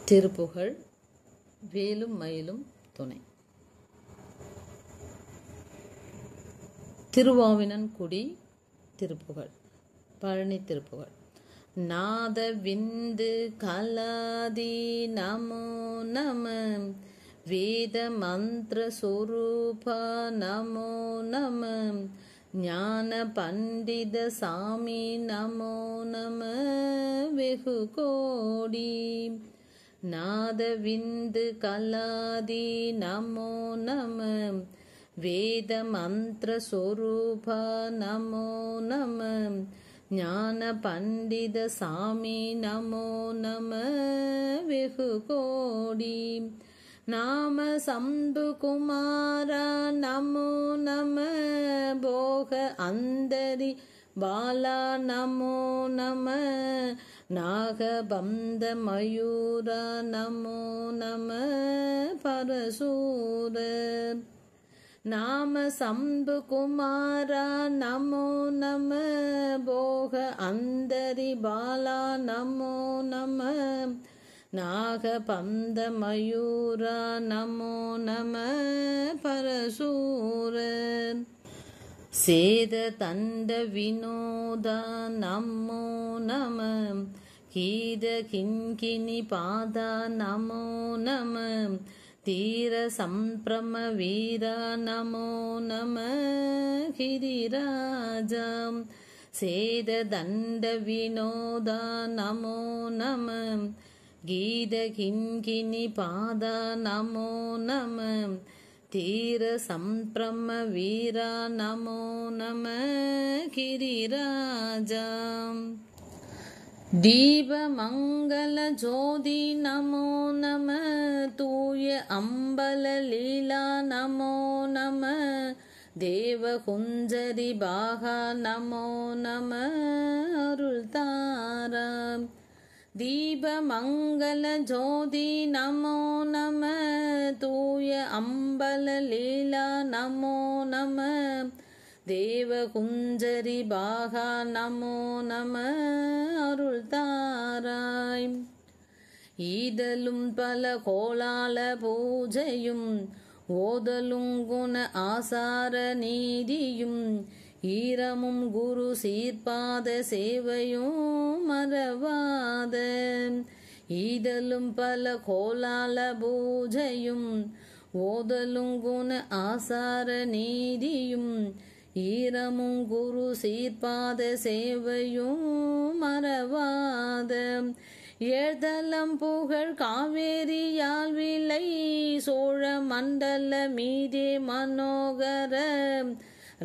திருப்புகழ் வேலும் மயிலும் துணை. திருவாவினன்குடி திருப்புகழ். பழனி திருப்புகழ். நாத விந்து கலாதி நமோ நம, வேத மந்திர சொரூபா நமோ நம, ஞான பண்டித சாமி நமோ நம வெகு கோடி. நாத விந்து கலாதி நமோ நம, வேத மந்திர சொரூபா நமோ நம, ஞான பண்டித சாமி நமோ நம வெகு கோடி. நாம சம்பு குமாரா நமோ நம, போக அந்தரி பாலா நமோ நம, நாகபந்த மயூரா நமோ நம பரசூர. நாம சம்பு குமாரா நமோ நம, போக அந்தரி பாலா நமோ நம, நாகபந்த மயூரா நமோ நம பரசூர. சேத தண்ட வினோதா நமோ நம, கீத கிங்கினி பாதா நமோ நம, தீர சம்பிரம வீரா நமோ நம கிரிராஜா. சேத தண்ட வினோதா நமோ நம, கீத கிங்கினி பாதா நமோ நம, தீர சம்பிரம வீரா நமோ நம கிரிராஜா. தீப மங்கள ஜோதி நமோ நம, தூய அம்பல லீலா நமோ நம, தேவ குஞ்சரி பாகா நமோ நம அருள் தாரா. தீப மங்கள ஜோதி நமோ நம, தூய அம்பல லீலா நமோ நம, தேவ குஞ்சரி பாகா நமோ நம அருள் தாராய். ஈதலும் பல கோலால பூஜையும், ஓதலும் குண ஆசார நீதியும், ஈரமும் குரு சீர்பாத சேவையும் மறவாத. ஈதலும் பல கோலால பூஜையும், ஓதலும் குண ஆசார நீதியும், ஈரமும் குரு சீர்பாத சேவையும் மறவாத. ஏழ்தலம் புகழ் காவேரி யாழ்விலை, சோழ மண்டல மீதே மனோகர,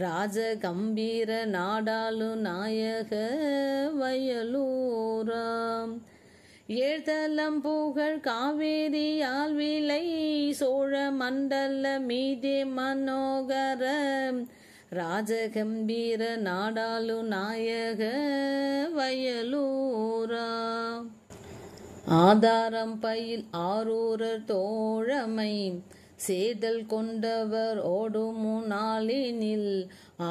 ராஜ கம்பீர நாடாளு நாயக வயலூரா. ஏழ்தலம் புகழ் காவேரி யாழ்விலை, சோழ மண்டல மீதே மனோகர, ராஜகம்பீர நாடாளு நாயக வயலூரா. ஆதாரம் பயில் ஆரூரர் தோழமை, சேதல் கொண்டவர் ஓடுமு நாளினில்,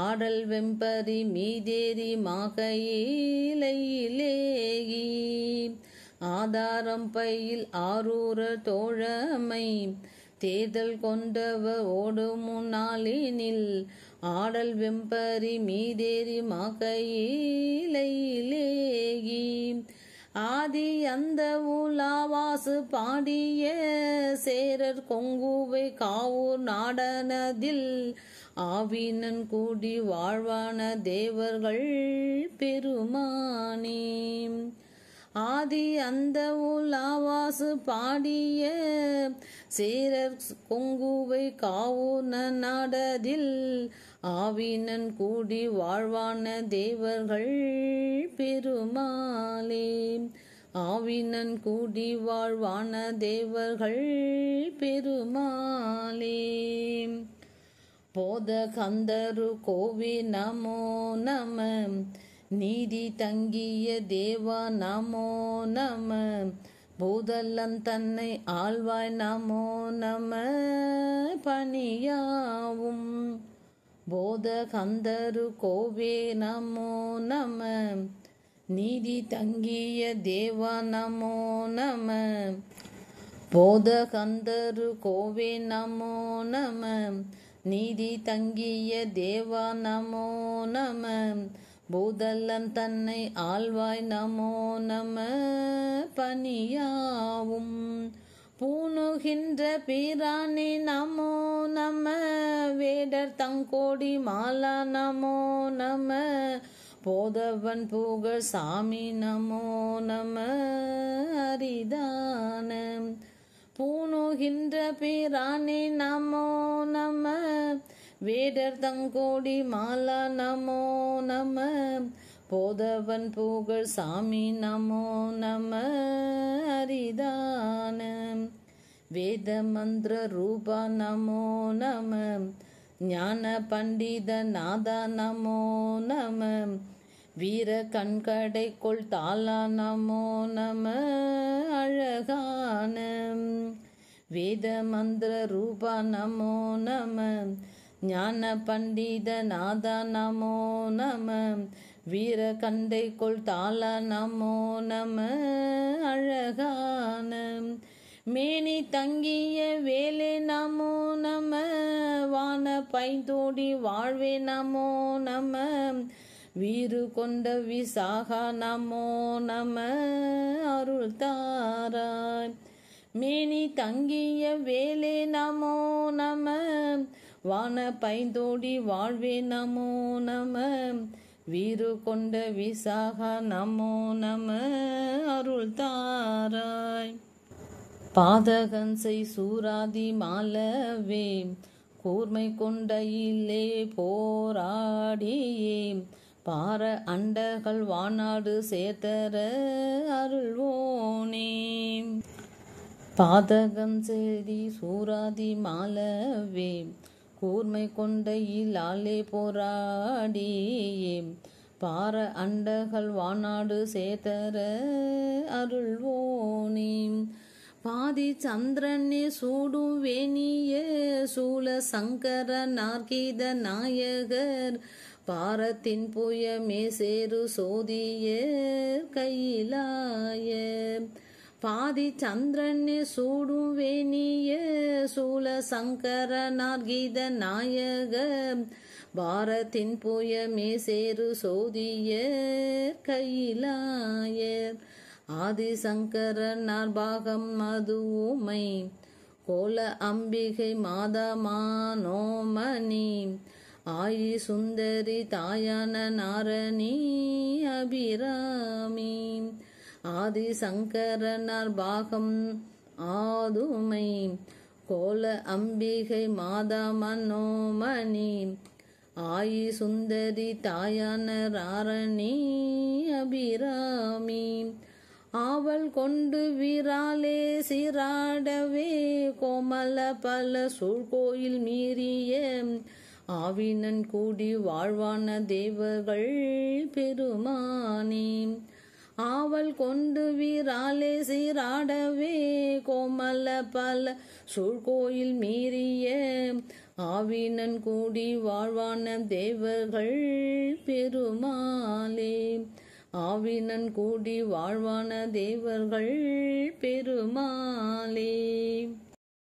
ஆடல் வெம்பரி மீதேறி மாகையிலேகி. ஆதாரம் பயில் ஆரூரர் தோழமை, தேர்தல் கொண்டவர் ஓடுமு நாளினில், ஆடல் வெம்பரி மீதேறி மாகையிலேகி. ஆதி அந்த உலாவாசு பாடிய, சேரர் கொங்குவை காவூர் நாடனதில், ஆவினன் கூடி வாழ்வான தேவர்கள் பெருமானே. ஆதி அந்த உலாவாசு பாடிய, சேரர் கொங்குவை காவூர் நாடதில், ஆவினன் கூடி வாழ்வான தேவர்கள் பெருமாளே. ஆவினன் கூடி வாழ்வான தேவர்கள் பெருமாளே. போத கந்தரு கோவி நமோ நம, நீதி தங்கிய தேவா நமோ நம, பூதல்லம் தன்னை ஆழ்வாய் நமோ நம பணியாவும். போத கந்தரு கோவே நமோ நம, நீதி தங்கிய தேவா நமோ நம, போதகந்தரு கோவே நமோ நம. நீதி தங்கிய தேவா நமோ நம. பூதல்லம் தன்னை ஆழ்வாய் நமோ நம. பணியாவும் பூணுகின்ற பிரானே நமோ நம. வேடர் தங்கோடி மாலா நமோ நம. போதவன் புகழ் சாமி நமோ நம. அரிதான பூணுகின்ற பிரானே நமோ நம. வேடர் தங்கோடி மாலா நமோ நம. போதவன் புகழ் சாமி நமோ நம. அரிதான வேத மந்திர ரூபா நமோ நம. ஞான பண்டித நாதா நமோ நம. வீர கண்கடை கொள் தாளா நமோ நம. அழகான வேத மந்திர ரூபா நமோ நம. ஞான பண்டித நாதா நமோ நம. வீர கண்டை கொள் தாளா நமோ நம. அழகான மேனி தங்கிய வேலே நமோ நம. வான பைந்தோடி வாழ்வே நமோ நம. வீறு கொண்ட விசாகா நமோ நம. அருள் தாராய் மேனி தங்கிய வேலே நமோ நம. வான பைந்தோடி வாழ்வே நமோ நம. வீறு கொண்ட விசாகா நமோ நம. அருள் தாராய் பாதகன்சை சூராதி மாலவே. கூர்மை கொண்ட இல்லே போராடியே. பார அண்டகள் வானாடு சேர்த்தர அருள்வோனே. பாதகம் செய்தி சூராதி மாலவே. கூர்மை கொண்ட இல்லாலே போராடியே. பார அண்டகள் வானாடு சேர்த்தர அருள்வோனே. பாதி சந்திரனே சூடும் வேணிய சூல சங்கர நார்கீத நாயகர். பாரத்தின் புயமே சேரு சோதிய கையிலாய. பாதி சந்திரனே சூடும் வேணிய சூல சங்கர நார்கீத நாயகர். பாரத்தின் புயமே சேரு சோதிய கையிலாயர். ஆதிசங்கரனார் பாகம் மதுமை. கோல அம்பிகை மாதா மானோமணி. ஆயி சுந்தரி தாயான நாரணி அபிராமி. ஆதிசங்கரனார் பாகம் ஆதுமை. கோல அம்பிகை மாதா மனோமணி. ஆயி சுந்தரி தாயான நாரணி அபிராமி. ஆவல் கொண்டு வீராலே சீராடவே. கோமல பல சூழ்கோயில் மீறிய. ஆவினன் கூடி வாழ்வான தேவர்கள் பெருமானே. ஆவல் கொண்டு வீராலே சீராடவே. கோமல பல சூழ்கோயில் மீறிய. ஆவினன் கூடி வாழ்வான தேவர்கள் பெருமாளே. ஆவினன் கூடி வாழ்வான தேவர்கள் பெருமாளே.